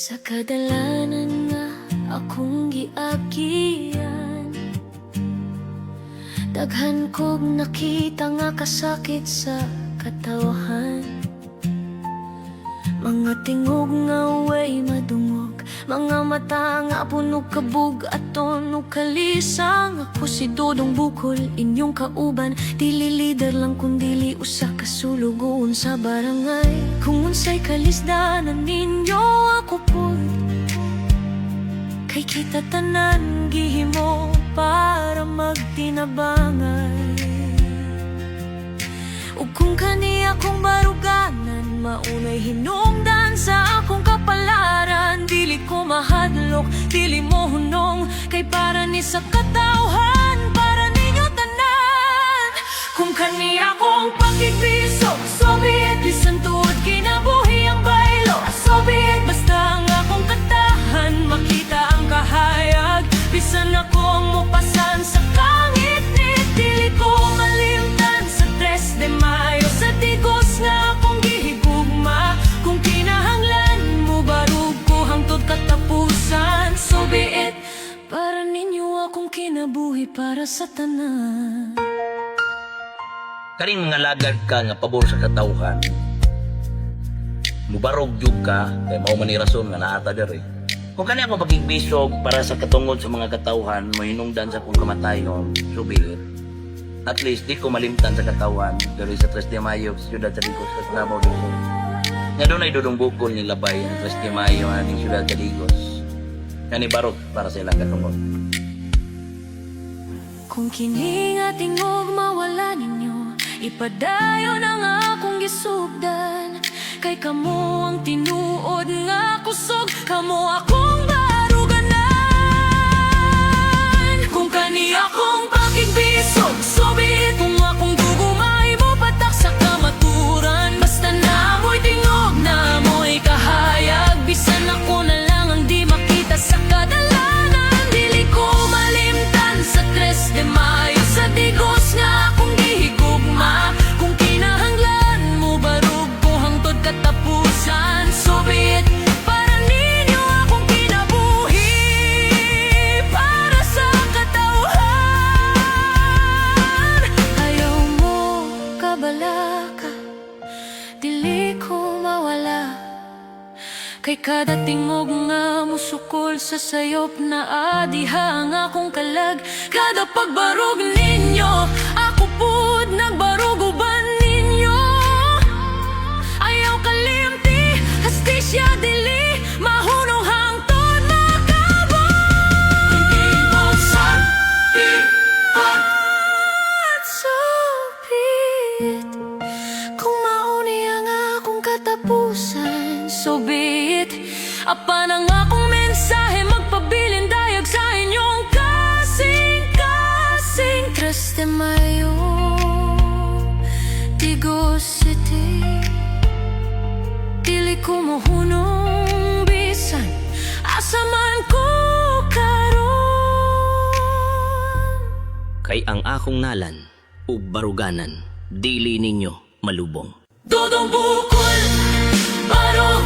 Sa kadalanan nga akong giagian, daghan kog nakita nga kasakit sa katawhan. Mga tingog nga way madungog, mga mata nga puno kabug aton ug kalisang. Ako si Dodong Bukol, inyong kauban, dili lider lang kundili usa ka sulugon sa barangay. Kung unsay kalisdanan ninyo ako pod, kay kita tanan gihimo para magtinabangay. Ug kung kani akong baruganan, maunay hinungdan sa akong kapalaran. Dili ko mahadlok, dili mo hunong, kay para ni sa katawhan, para ninyo tanan. Kung kani akong pakikrisok, Soviet, bisan tuod kinabuhi ang baylo. Soviet, basta ang akong katahan, makita ang kahayag, bisan akong mupasan sa kangit-nit. Dili ko malimtan sa 3 de Mayo, sa tigos nga akong gihigugma. Kung kinahanglan mo barug ko hangtod katapusan. So be it, para ninyo akong kinabuhi, para sa tanan. Kaning mga lagad ka nga pabor sa katawhan, mubarog jud ka, kay mao man ni rason nga naata diri. Kung kani ako pagigbisog para sa katungod sa mga katawhan, mo hinungdan sa kung kamatayon, so be it. At least di ko malimtan sa katawhan diri sa 3 de Mayo, siyudad sa Digos sa Davao del Sur. Nga doon ay Dodong Bukol ni labay ng 3 de Mayo aning siyudad sa Digos. Kani barok para sa ilang katungod. Kung kini nga tingog mawala ninyo, ipadayon ang akong gisugdan. Kay kamo ang tinuod nga kusog, kamo akong baruganan. Kung kani akong pakigbisog, Soviet, kung akong gugumay mo patak sa kamaturan. Basta namoy tingog, namoy kahayag, bisan ako na lang ang di makita sa kadalanan. Dili ko malimtan sa 3 de Mayo, sa Digos nga akong gihigugma. Kung kinahanglan mo barug ko hangtod katapusan. So be it, para ninyo akong kinabuhi, para sa katawhan. Ayaw mo kabalaka, dili ko mawala, kay kada tingog nga musukol sa sayop na adihang akong kalag. Kada pagbarog ninyo, ako pud nagbarog uban ninyo. Ayaw kalimti, hastisya dili, mahunong hangtod makabot. Hindi mo sakit at supit, kung mauni ang akong katapusan. So be it, apan ang akong mensahe, magpabilin dayag sa inyong kasing-kasing. 3 de Mayo, Digos City, dili ko mohunong bisan asa man ko karon. Kay ang akong nalan ug baruganan, dili ninyo malubong. Dodong Bukol, barog